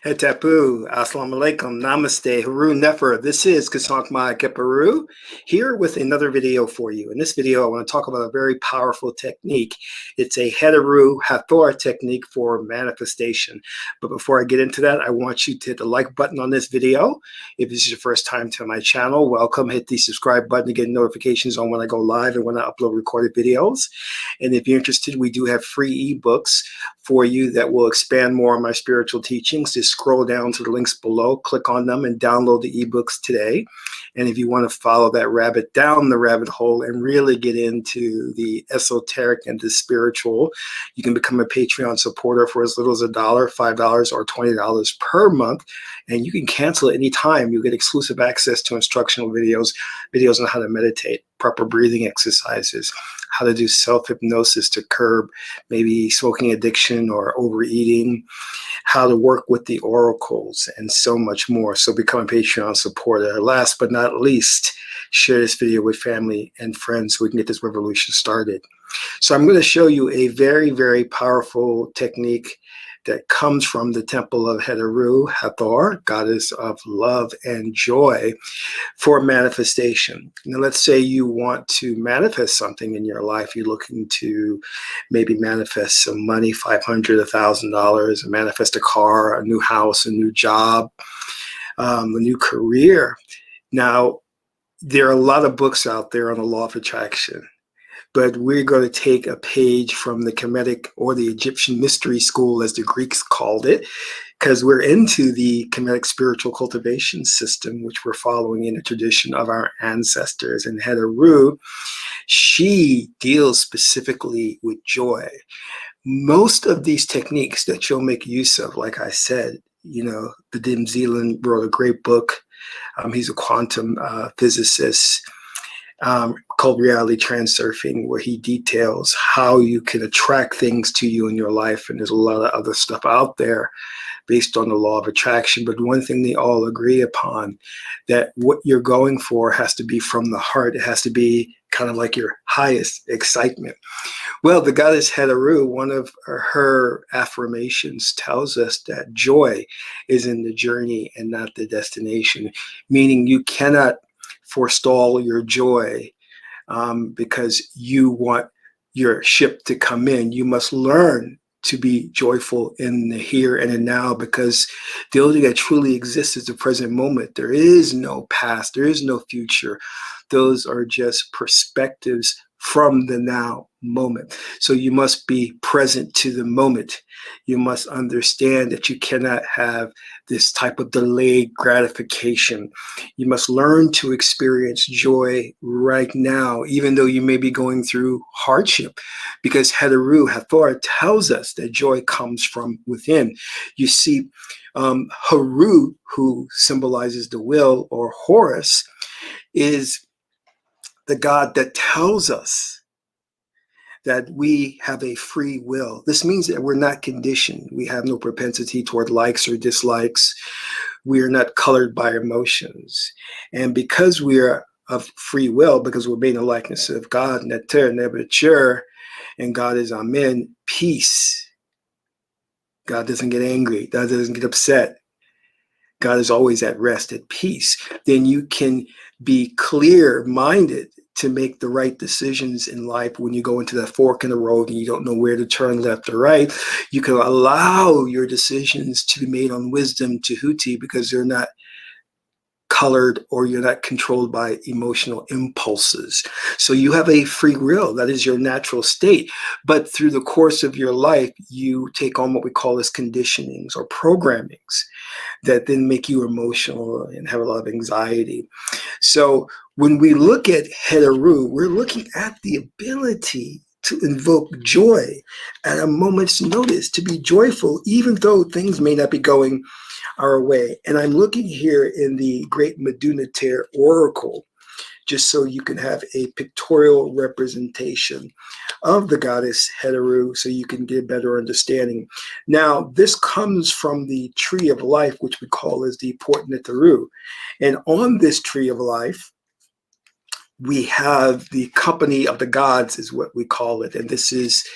Het-Heru, Assalamu alaikum, Namaste, Haru Nefer. This is Qesankh here with another video for you. In this video, I want to talk about a very powerful technique. It's a Het-Heru Hathor technique for manifestation. But before I get into that, I want you to hit the like button on this video. If this is your first time to my channel, welcome. Hit the subscribe button to get notifications on when I go live and when I upload recorded videos. And if you're interested, we do have free ebooks for you that will expand more on my spiritual teachings. Just scroll down to the links below, click on them, and download the ebooks today. And if you want to follow that rabbit down the rabbit hole and really get into the esoteric and the spiritual, you can become a Patreon supporter for as little as $1, $5, or $20 per month. And you can cancel at any time. You get exclusive access to instructional videos on how to meditate, proper breathing exercises, how to do self-hypnosis to curb maybe smoking addiction or overeating, how to work with the oracles, and so much more. So become a Patreon supporter. Last but not least, share this video with family and friends so we can get this revolution started. So I'm going to show you a very, very powerful technique that comes from the temple of Het-Heru, Hathor, goddess of love and joy, for manifestation. Now, let's say you want to manifest something in your life. You're looking to maybe manifest some money, $500, $1,000, manifest a car, a new house, a new job, a new career. Now, there are a lot of books out there on the law of attraction, but we're going to take a page from the Kemetic or the Egyptian mystery school, as the Greeks called it, because we're into the Kemetic spiritual cultivation system, which we're following in the tradition of our ancestors. And Het-Heru, she deals specifically with joy. Most of these techniques that you'll make use of, like I said, you know, the Dim Zealand wrote a great book. He's a quantum physicist. Called Reality Transurfing, where he details how you can attract things to you in your life. And there's a lot of other stuff out there based on the law of attraction. But one thing they all agree upon, that what you're going for has to be from the heart. It has to be kind of like your highest excitement. Well, the goddess Het-Heru, one of her affirmations tells us that joy is in the journey and not the destination, meaning you cannot forestall your joy because you want your ship to come in. You must learn to be joyful in the here and the now, because the only thing that truly exists is the present moment. There is no past. There is no future. Those are just perspectives from the now moment. So you must be present to the moment. You must understand that you cannot have this type of delayed gratification. You must learn to experience joy right now, even though you may be going through hardship, because Het-Heru, Hathor, tells us that joy comes from within. You see, Heru, who symbolizes the will, or Horus, is the god that tells us that we have a free will. This means that we're not conditioned. We have no propensity toward likes or dislikes. We are not colored by emotions. And because we are of free will, because we're made in the likeness of God, Neter, Nebuchadnezzar, and God is Amen, peace. God doesn't get angry. God doesn't get upset. God is always at rest, at peace. Then you can be clear-minded to make the right decisions in life. When you go into that fork in the road and you don't know where to turn, left or right, you can allow your decisions to be made on wisdom, Tehuti, because they're not colored, or you're not controlled by emotional impulses. So you have a free will. That is your natural state. But through the course of your life, you take on what we call as conditionings or programmings that then make you emotional and have a lot of anxiety. So when we look at Het-Heru, we're looking at the ability to invoke joy at a moment's notice, to be joyful, even though things may not be going our way. And I'm looking here in the Great Medunater Oracle, just so you can have a pictorial representation of the goddess Het-Heru, so you can get a better understanding. Now, this comes from the tree of life, which we call as the Port Het-Heru. And on this tree of life, we have the company of the gods, is what we call it. And this is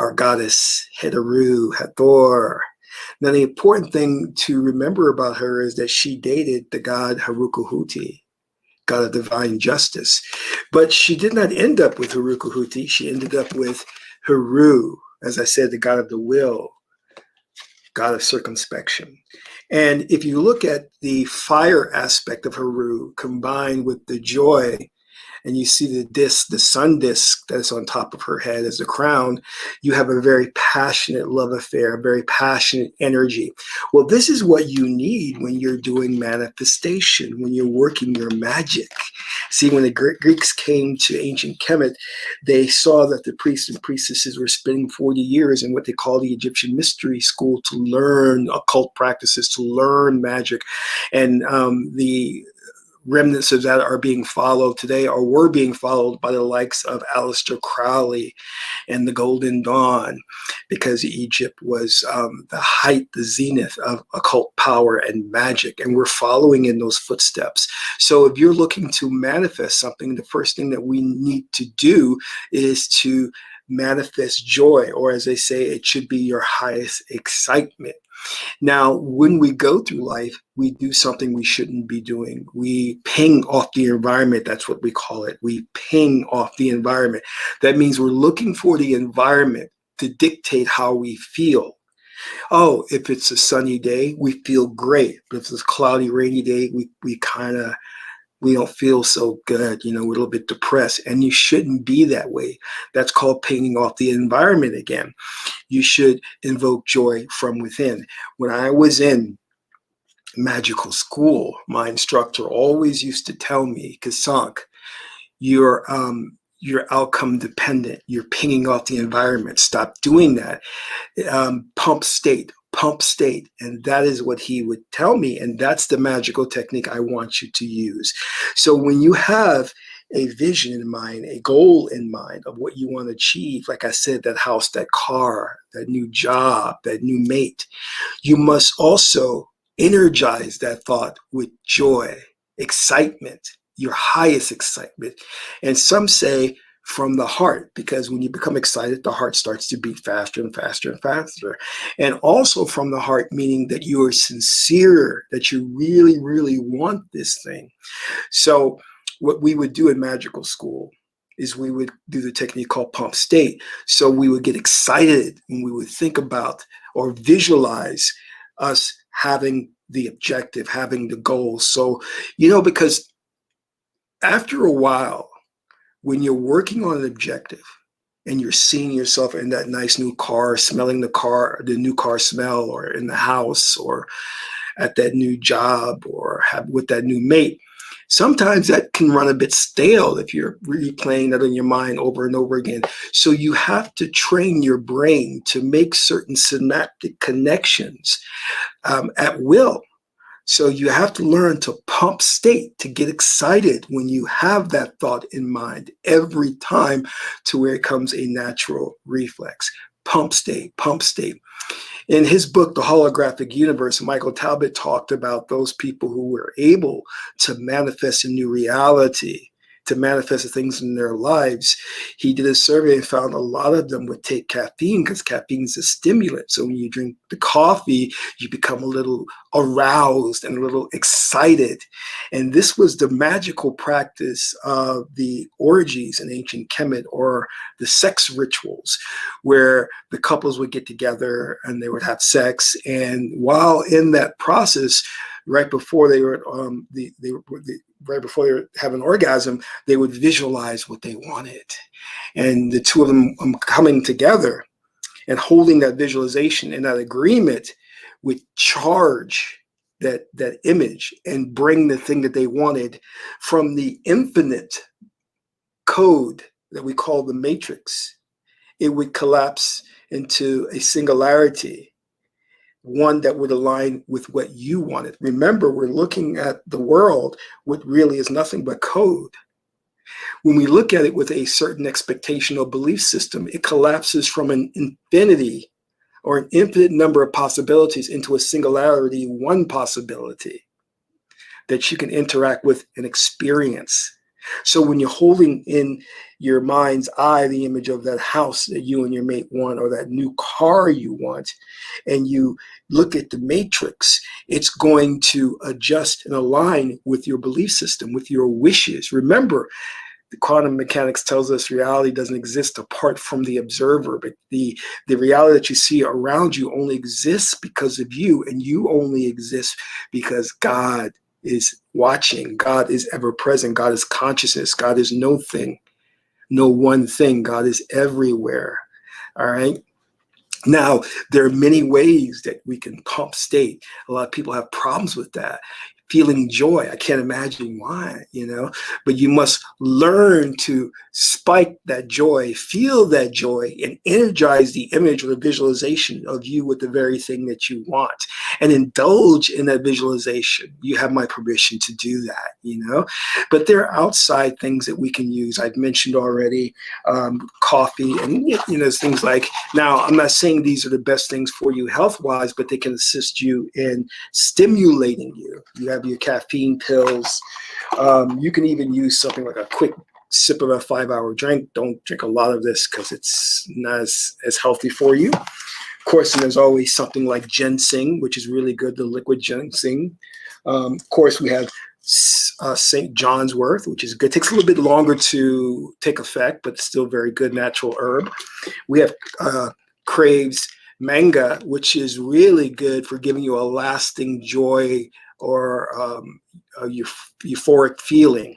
our goddess Het-Heru, Hathor, Now, the important thing to remember about her is that she dated the god Harukuhuti, god of divine justice. But she did not end up with Harukuhuti. She ended up with Heru, as I said, the god of the will, god of circumspection. And if you look at the fire aspect of Heru combined with the joy, and you see the disc, the sun disc that's on top of her head as a crown, you have a very passionate love affair, a very passionate energy. Well, this is what you need when you're doing manifestation, when you're working your magic. See, when the Greeks came to ancient Kemet, they saw that the priests and priestesses were spending 40 years in what they call the Egyptian mystery school to learn occult practices, to learn magic. And the remnants of that are being followed today, or were being followed by the likes of Aleister Crowley and the Golden Dawn, because Egypt was the height, the zenith of occult power and magic, and we're following in those footsteps. So if you're looking to manifest something, the first thing that we need to do is to manifest joy, or as they say, it should be your highest excitement. Now, when we go through life, we do something we shouldn't be doing. We ping off the environment. That's what we call it. We ping off the environment. That means we're looking for the environment to dictate how we feel. Oh, if it's a sunny day, we feel great. But if it's a cloudy, rainy day, we don't feel so good. We're a little bit depressed. And you shouldn't be that way. That's called pinging off the environment again. You should invoke joy from within. When I was in magical school, my instructor always used to tell me, Qesankh, you're outcome dependent. You're pinging off the environment. Stop doing that. Pump state. And that is what he would tell me. And that's the magical technique I want you to use. So when you have a vision in mind, a goal in mind of what you want to achieve, like I said, that house, that car, that new job, that new mate, you must also energize that thought with joy, excitement, your highest excitement. And some say from the heart, because when you become excited, the heart starts to beat faster and faster and faster. And also from the heart, meaning that you are sincere, that you really, really want this thing. So what we would do in magical school is we would do the technique called pump state. So we would get excited and we would think about or visualize us having the objective, having the goal. So, because after a while, when you're working on an objective and you're seeing yourself in that nice new car, smelling the new car smell, or in the house, or at that new job, or with that new mate, sometimes that can run a bit stale if you're replaying that in your mind over and over again. So you have to train your brain to make certain synaptic connections at will. So you have to learn to pump state, to get excited when you have that thought in mind every time, to where it comes a natural reflex. Pump state, pump state. In his book, The Holographic Universe, Michael Talbot talked about those people who were able to manifest a new reality, to manifest the things in their lives. He did a survey and found a lot of them would take caffeine, because caffeine is a stimulant. So when you drink the coffee, you become a little aroused and a little excited. And this was the magical practice of the orgies in ancient Kemet, or the sex rituals, where the couples would get together and they would have sex. And while in that process, right before they were having an orgasm, they would visualize what they wanted. And the two of them coming together and holding that visualization and that agreement would charge that image and bring the thing that they wanted from the infinite code that we call the matrix. It would collapse into a singularity, one that would align with what you wanted. Remember, we're looking at the world, what really is nothing but code. When we look at it with a certain expectational belief system, it collapses from an infinity or an infinite number of possibilities into a singularity, one possibility that you can interact with and experience. So when you're holding in your mind's eye the image of that house that you and your mate want, or that new car you want, and you look at the matrix, it's going to adjust and align with your belief system, with your wishes. Remember, the quantum mechanics tells us reality doesn't exist apart from the observer, but the reality that you see around you only exists because of you, and you only exist because God is watching. God is ever present. God is consciousness. God is no thing, no one thing. God is everywhere. All right. Now, there are many ways that we can pump state. A lot of people have problems with that. Feeling joy, I can't imagine why, but you must learn to spike that joy, feel that joy, and energize the image or the visualization of you with the very thing that you want, and indulge in that visualization. You have my permission to do that, but there are outside things that we can use. I've mentioned already coffee and, things like, now I'm not saying these are the best things for you health-wise, but they can assist you in stimulating you. You have your caffeine pills. You can even use something like a quick sip of a 5-hour drink. Don't drink a lot of this because it's not as healthy for you. Of course, and there's always something like ginseng, which is really good, the liquid ginseng. Of course, we have St. John's wort, which is good. It takes a little bit longer to take effect, but still very good natural herb. We have Crave's manga, which is really good for giving you a lasting joy or a euphoric feeling,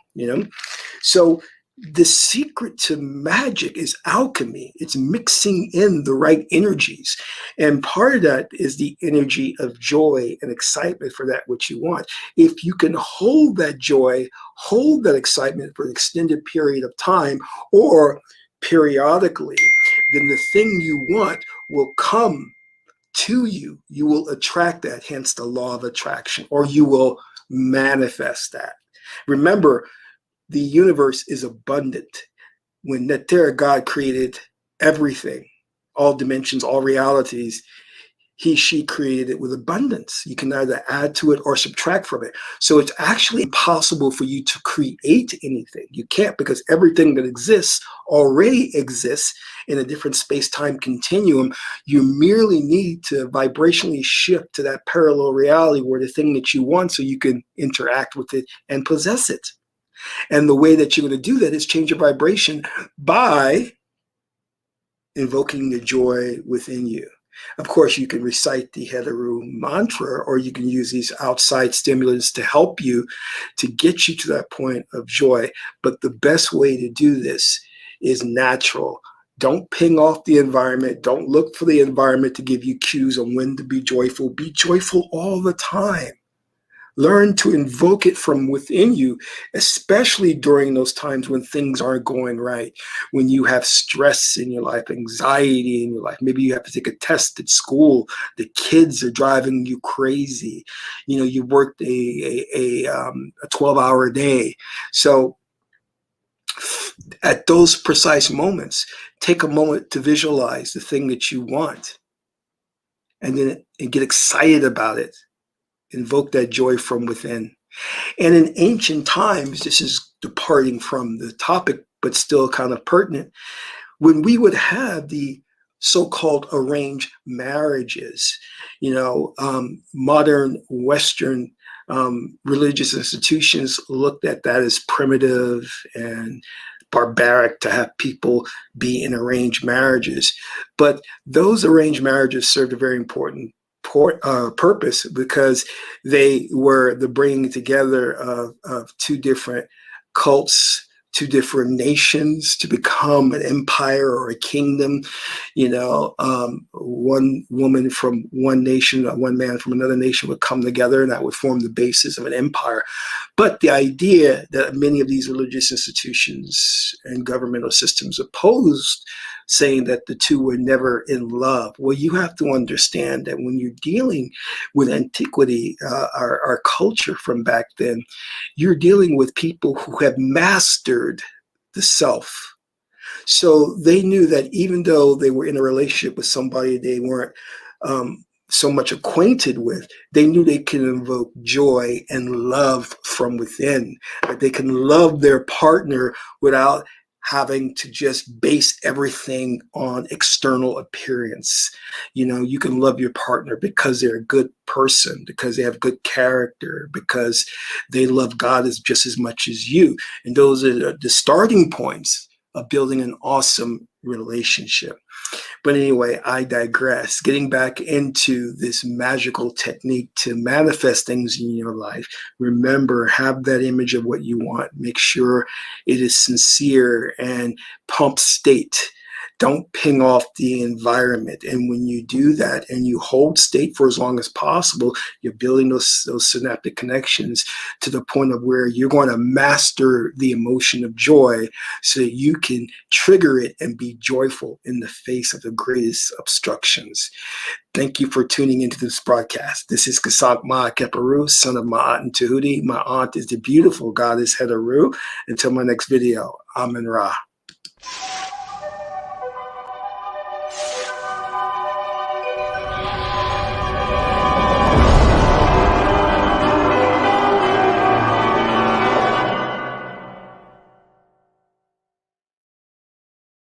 So the secret to magic is alchemy. It's mixing in the right energies. And part of that is the energy of joy and excitement for that which you want. If you can hold that joy, hold that excitement for an extended period of time or periodically, then the thing you want will come to you. You will attract that, hence the law of attraction, or you will manifest that. Remember, the universe is abundant. When Het-Heru, God created everything, all dimensions, all realities, she created it with abundance. You can either add to it or subtract from it. So it's actually impossible for you to create anything. You can't, because everything that exists already exists in a different space-time continuum. You merely need to vibrationally shift to that parallel reality where the thing that you want, so you can interact with it and possess it. And the way that you're going to do that is change your vibration by invoking the joy within you. Of course, you can recite the Het-Heru mantra, or you can use these outside stimulants to help you to get you to that point of joy. But the best way to do this is natural. Don't ping off the environment. Don't look for the environment to give you cues on when to be joyful. Be joyful all the time. Learn to invoke it from within you, especially during those times when things aren't going right, when you have stress in your life, anxiety in your life. Maybe you have to take a test at school. The kids are driving you crazy. You worked a 12-hour day. So at those precise moments, take a moment to visualize the thing that you want, and get excited about it. Invoke that joy from within. And in ancient times, this is departing from the topic, but still kind of pertinent, when we would have the so-called arranged marriages, modern Western religious institutions looked at that as primitive and barbaric to have people be in arranged marriages. But those arranged marriages served a very important purpose, because they were the bringing together of two different cults, two different nations to become an empire or a kingdom. One woman from one nation, one man from another nation would come together, and that would form the basis of an empire. But the idea that many of these religious institutions and governmental systems opposed, saying that the two were never in love. Well, you have to understand that when you're dealing with antiquity, our culture from back then, you're dealing with people who have mastered the self. So they knew that even though they were in a relationship with somebody they weren't so much acquainted with, they knew they could invoke joy and love from within, that they can love their partner without having to just base everything on external appearance. You can love your partner because they're a good person, because they have good character, because they love God as just as much as you. And those are the starting points of building an awesome relationship. But anyway, I digress. Getting back into this magical technique to manifest things in your life, remember, have that image of what you want. Make sure it is sincere and pump state. Don't ping off the environment. And when you do that and you hold state for as long as possible, you're building those synaptic connections to the point of where you're going to master the emotion of joy so that you can trigger it and be joyful in the face of the greatest obstructions. Thank you for tuning into this broadcast. This is Qesankh Ma-Keperu, son of Ma'at and Tahuti. My aunt is the beautiful goddess Het-Heru. Until my next video, Amen Ra.